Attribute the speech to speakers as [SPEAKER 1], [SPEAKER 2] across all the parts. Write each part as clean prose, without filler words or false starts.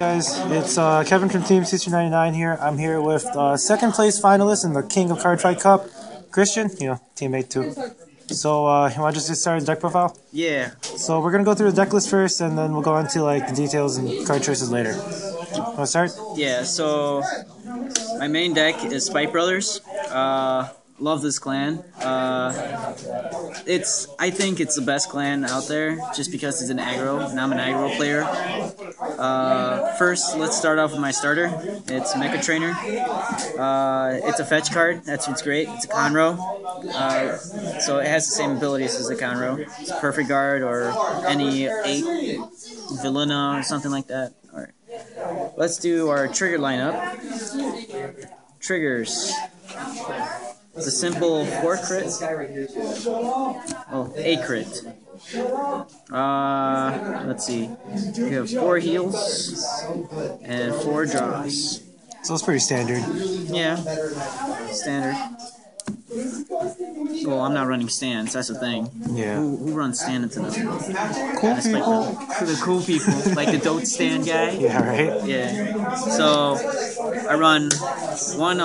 [SPEAKER 1] Guys, it's Kevin from Team Sushi99 here. I'm here with second place finalist in the King of Cardfight Cup, Christian, teammate too. So, you want to just get started deck profile?
[SPEAKER 2] Yeah.
[SPEAKER 1] So we're gonna go through the deck list first, and then we'll go into like the details and card choices later. Want to start?
[SPEAKER 2] Yeah. So my main deck is Spike Brothers. Love this clan. I think it's the best clan out there, just because it's an aggro, and I'm an aggro player. First, let's start off with my starter. It's Mecha Trainer. It's a fetch card. That's what's great. It's a Conro. So it has the same abilities as a Conro. It's a perfect guard or any 8 Villaina or something like that. Alright. Let's do our trigger lineup. Triggers. It's a simple 4 crit. Oh, 8 crit. Let's see. We have 4 heals and 4 draws.
[SPEAKER 1] So it's pretty standard.
[SPEAKER 2] Yeah, standard. Well, I'm not running stands. That's the thing.
[SPEAKER 1] Yeah.
[SPEAKER 2] Who runs stand into them?
[SPEAKER 1] Cool people.
[SPEAKER 2] The cool people, like the Dote stand guy.
[SPEAKER 1] Yeah, right.
[SPEAKER 2] Yeah. So I run one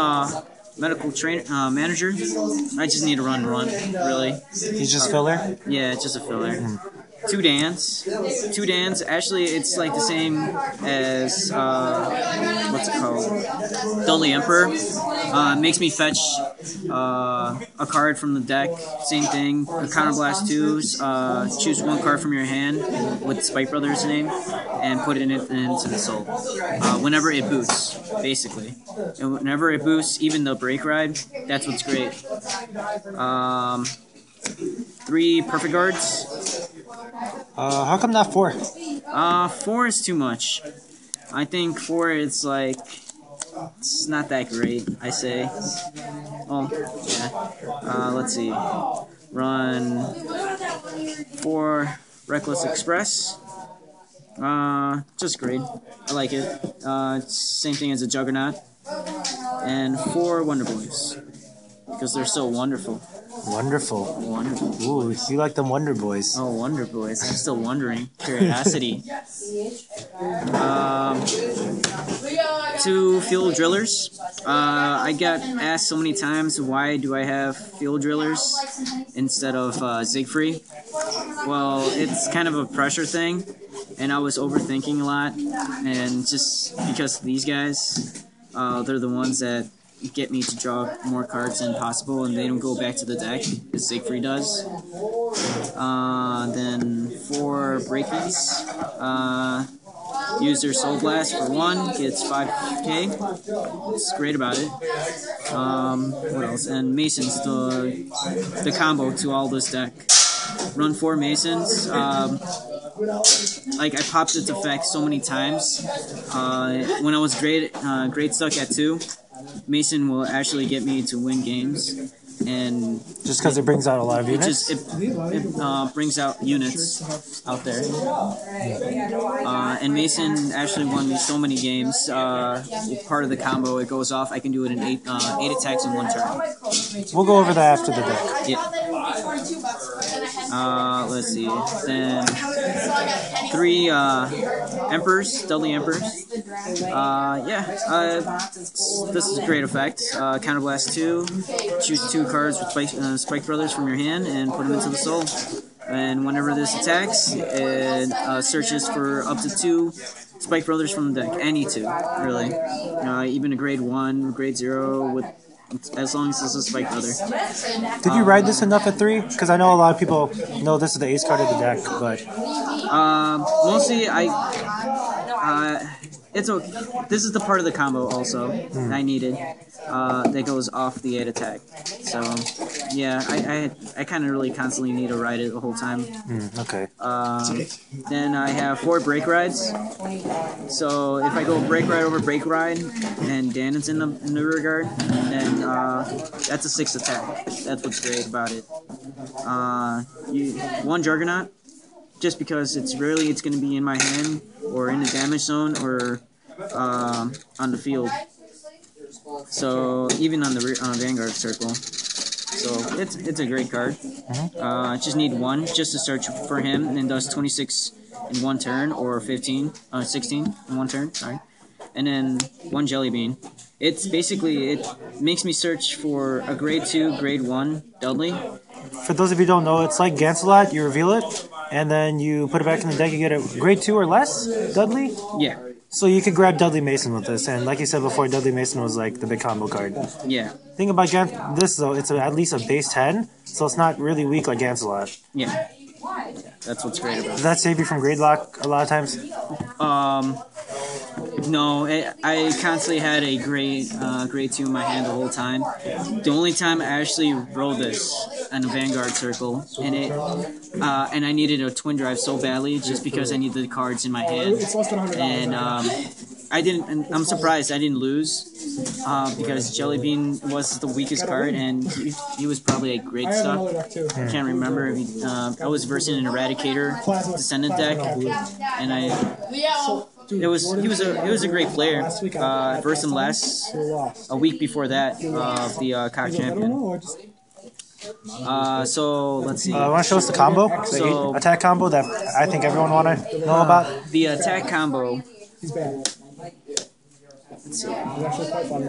[SPEAKER 2] medical manager. I just need to run, really.
[SPEAKER 1] He's just filler?
[SPEAKER 2] Yeah, it's just a filler. 2 Dans. 2 Dans, actually, it's like the same as, what's it called? Deadly Emperor. Makes me fetch a card from the deck. Same thing. Counterblast 2s. Choose 1 card from your hand with Spike Brothers' name and put it into the soul. Whenever it boosts, basically. And whenever it boosts, even the break ride, that's what's great. 3 perfect guards.
[SPEAKER 1] How come not 4?
[SPEAKER 2] 4 is too much. I think 4 is like, it's not that great, I say. Oh, yeah. Let's see. Run 4 Reckless Express. Just great. I like it. Same thing as a Juggernaut. And 4 Wonder Boys. Because they're so wonderful.
[SPEAKER 1] Wonderful.
[SPEAKER 2] Wonderful.
[SPEAKER 1] Ooh, you like them Wonder Boys.
[SPEAKER 2] Oh, Wonder Boys. I'm still wondering. Curiosity. 2 Field Drillers. I got asked so many times, why do I have Field Drillers instead of Siegfried? Well, it's kind of a pressure thing, and I was overthinking a lot, and just because these guys, they're the ones that get me to draw more cards than possible, and they don't go back to the deck, as Siegfried does. Then 4 Breakies. Use their Soul Blast for 1, gets 5k. It's great about it. What else? And Masons, the combo to all this deck. Run 4 Masons. Like, I popped its effect so many times. When I was great stuck at 2, Mason will actually get me to win games, and
[SPEAKER 1] just because it brings out a lot of units.
[SPEAKER 2] It brings out units out there. And Mason actually won me so many games. Part of the combo, it goes off. I can do it in 8 attacks in 1 turn.
[SPEAKER 1] We'll go over that after the deck.
[SPEAKER 2] Yeah. Let's see. Then 3 Emperors, Deadly Emperors. This is a great effect. Counterblast 2. Choose 2 cards with Spike Brothers from your hand and put them into the soul. And whenever this attacks, it searches for up to 2 Spike Brothers from the deck. Any 2, really. Even a grade 1, grade 0, with as long as this is a Spike Brother.
[SPEAKER 1] Did you ride this enough at 3? Because I know a lot of people know this is the ace card of the deck, but
[SPEAKER 2] mostly it's okay. This is the part of the combo also that I needed that goes off the 8 attack. So yeah, I kind of really constantly need to ride it the whole time.
[SPEAKER 1] Okay.
[SPEAKER 2] Then I have 4 break rides. So if I go break ride over break ride and Dan is in the rear guard, then that's a 6 attack. That's what's great about it. 1 Juggernaut, just because it's going to be in my hand or in the damage zone or on the field. So even on the Vanguard circle. So it's a great card. I just need 1 just to search for him, and then does 26 in one turn, or 16 in one turn, sorry. And then 1 jelly bean. It's basically, it makes me search for a grade 2, grade 1 Dudley.
[SPEAKER 1] For those of you who don't know, it's like Gansalot. You reveal it, and then you put it back in the deck. You get a grade 2 or less Dudley.
[SPEAKER 2] Yeah.
[SPEAKER 1] So you could grab Dudley Mason with this, and like you said before, Dudley Mason was like the big combo card.
[SPEAKER 2] Yeah.
[SPEAKER 1] Thing about this though, it's at least a base 10, so it's not really weak like Gansalot.
[SPEAKER 2] Yeah. That's what's great about it.
[SPEAKER 1] Does that save you from grade lock a lot of times?
[SPEAKER 2] No, I constantly had a grade 2 in my hand the whole time. The only time I actually rolled this on a Vanguard circle, and I needed a twin drive so badly just because I needed the cards in my hand, and I didn't. And I'm surprised I didn't lose because Jelly Bean was the weakest card, and he was probably a great stuff. I can't remember if he, I was versing an Eradicator Descendant deck, and It was a great player. Versed him last a week before that of the KOC champion. So let's see.
[SPEAKER 1] Want to show us the combo? The attack combo that I think everyone want to know about.
[SPEAKER 2] The attack combo.
[SPEAKER 3] He's bad.
[SPEAKER 2] Let's see.
[SPEAKER 3] He's actually quite funny.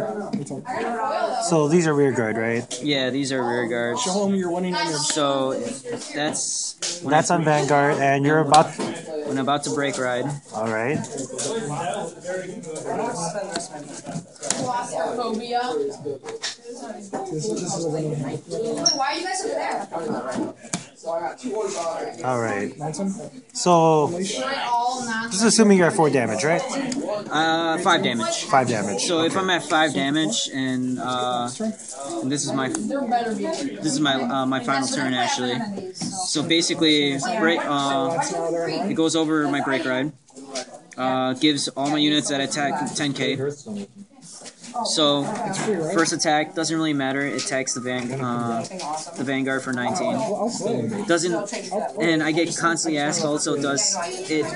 [SPEAKER 1] So these are rear guard, right?
[SPEAKER 2] Yeah, these are rear guards.
[SPEAKER 3] Show him you're winning.
[SPEAKER 2] So that's
[SPEAKER 1] on Vanguard, and you're about.
[SPEAKER 2] When I'm about to break ride.
[SPEAKER 1] All right.
[SPEAKER 3] This is a winning hand.
[SPEAKER 4] Why are you guys over there?
[SPEAKER 1] All right. So this is assuming you're at 4 damage, right?
[SPEAKER 2] 5 damage.
[SPEAKER 1] 5 damage.
[SPEAKER 2] So if I'm at 5 damage, and this is my my final turn actually. So basically, it goes over my break ride. Gives all my units that attack 10k. So first attack doesn't really matter. It attacks the Vanguard for 19. And I get constantly asked also, does it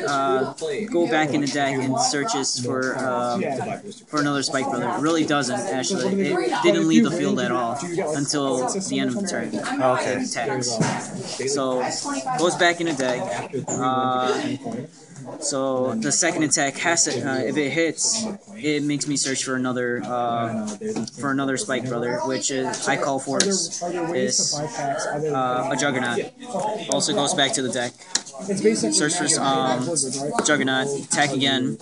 [SPEAKER 2] go back in the deck and searches for another Spike Brother? It really doesn't actually. It didn't leave the field at all until the end of the turn.
[SPEAKER 1] Okay.
[SPEAKER 2] It attacks. So goes back in the deck. So the second attack has to, if it hits, it makes me search for another Spike Brother, which is I call for is a Juggernaut. Also goes back to the deck. Search for Juggernaut. Attack again.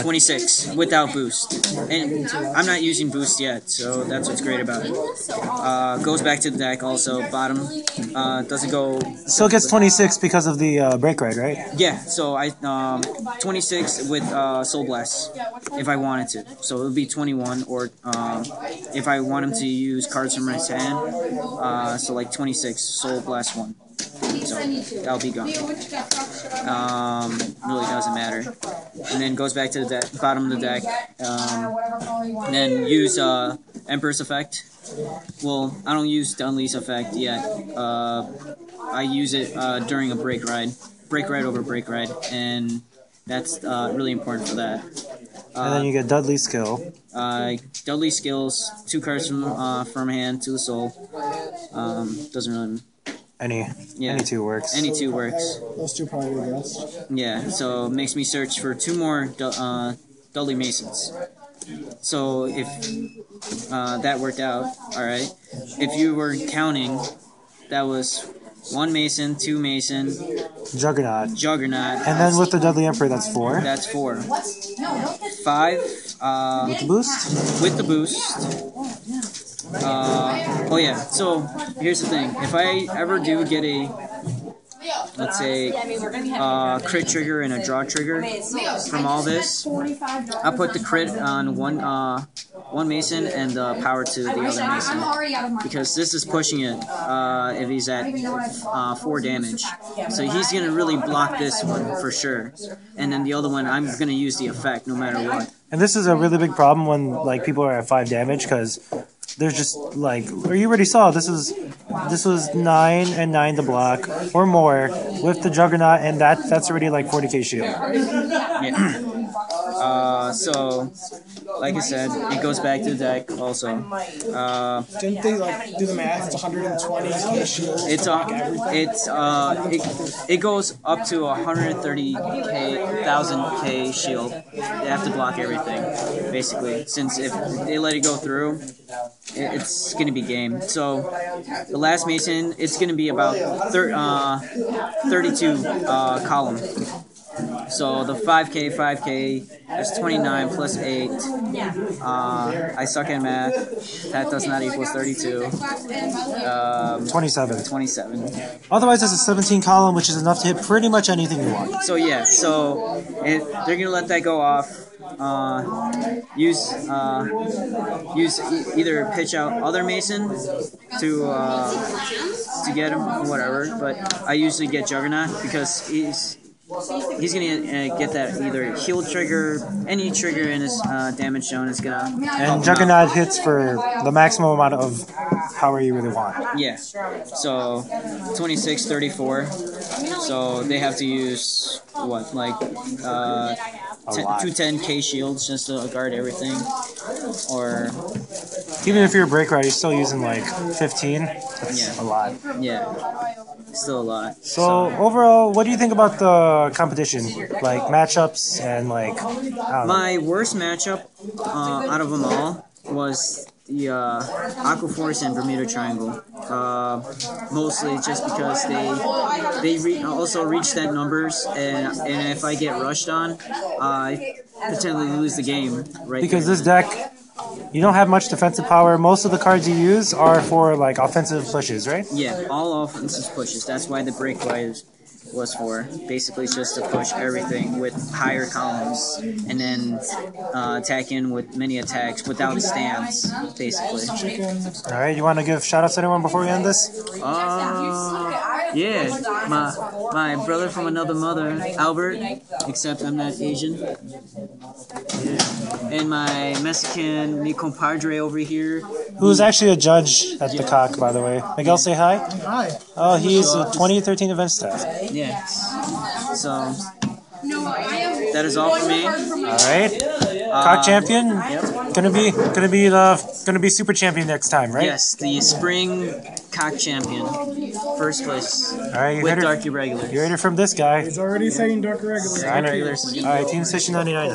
[SPEAKER 2] 26 without boost, and I'm not using boost yet, so that's what's great about it. Goes back to the deck also. Bottom doesn't go.
[SPEAKER 1] Still gets 26 because of the break ride, right?
[SPEAKER 2] Yeah. So I 26 with Soul Blast if I wanted to. So it would be 21, or if I want him to use cards from his hand. So like 26 Soul Blast 1. So that'll be gone. Really doesn't matter. And then goes back to the deck, bottom of the deck. And then use Emperor's Effect. Well, I don't use the Unleash Effect yet. I use it during a break ride over break ride, and that's really important for that.
[SPEAKER 1] And then you get Dudley Skill.
[SPEAKER 2] Dudley Skills, 2 cards from hand to the soul. Doesn't really. Any 2 works. Any 2 works.
[SPEAKER 3] Those 2 probably the best.
[SPEAKER 2] Yeah, so it makes me search for 2 more Dudley Masons. So if that worked out, alright. If you were counting, that was 1 Mason, 2 Mason,
[SPEAKER 1] Juggernaut.
[SPEAKER 2] And
[SPEAKER 1] then with the Dudley Emperor, that's 4.
[SPEAKER 2] That's 4. 5.
[SPEAKER 1] With the boost?
[SPEAKER 2] With the boost. Oh yeah, so here's the thing. If I ever do get a, let's say, crit trigger and a draw trigger from all this, I'll put the crit on one Mason and the power to the other Mason, because this is pushing it if he's at 4 damage. So he's going to really block this one for sure. And then the other one, I'm going to use the effect no matter what.
[SPEAKER 1] And this is a really big problem when like people are at 5 damage, because there's just like, or you already saw, this was 9 and 9 to block or more with the Juggernaut, and that's already like 40k shield.
[SPEAKER 2] Yeah. So, like I said, it goes back to the deck also.
[SPEAKER 3] Didn't they like do the math? It's 120k shields.
[SPEAKER 2] It's it goes up to 130,000 shield. They have to block everything, basically. Since if they let it go through, it's gonna be game. So the last Mason, it's gonna be about 32 column. So the 5K, there's 29 plus 8. I suck at math. That does not equal 32.
[SPEAKER 1] 27.
[SPEAKER 2] 27.
[SPEAKER 1] Otherwise, it's a 17 column, which is enough to hit pretty much anything you want.
[SPEAKER 2] So yeah, they're gonna let that go off. Use either pitch out other Mason to get him or whatever. But I usually get Juggernaut because he's gonna get that either heal trigger, any trigger in his damage zone is gonna.
[SPEAKER 1] And Juggernaut hits for the maximum amount of power you really want.
[SPEAKER 2] Yeah. So 26, 34. So they have to use what, like 210k shields just to guard everything, or
[SPEAKER 1] even if you're a break ride, you're still using like 15. That's a lot.
[SPEAKER 2] Yeah. Still a lot.
[SPEAKER 1] So overall, what do you think about the competition? Like matchups and like. I don't know.
[SPEAKER 2] My worst matchup out of them all was the Aqua Force and Bermuda Triangle. Mostly just because they also reach that numbers, and if I get rushed on, I potentially lose the game. Right.
[SPEAKER 1] Because this deck, you don't have much defensive power. Most of the cards you use are for like offensive pushes, right?
[SPEAKER 2] Yeah, all offensive pushes. That's why the break was for. Basically, it's just to push everything with higher columns, and then attack in with many attacks without stands, basically.
[SPEAKER 1] All right, you want to give shout outs to anyone before we end this?
[SPEAKER 2] Yeah, my brother from another mother, Albert, except I'm not Asian. And my Mexican mi compadre over here.
[SPEAKER 1] Who's actually a judge at the KOC, by the way. Miguel, say hi.
[SPEAKER 3] Hi.
[SPEAKER 1] Oh, he's a 2013 event staff.
[SPEAKER 2] Yeah. So that is all for me.
[SPEAKER 1] All right. KOC champion.
[SPEAKER 2] Yep.
[SPEAKER 1] Gonna be super champion next time, right?
[SPEAKER 2] Yes, the spring KOC champion, first place.
[SPEAKER 1] All right,
[SPEAKER 2] with Dark Irregulars.
[SPEAKER 1] You heard it from this guy.
[SPEAKER 3] He's already saying Dark Regular.
[SPEAKER 1] All right, Team Sushi 99.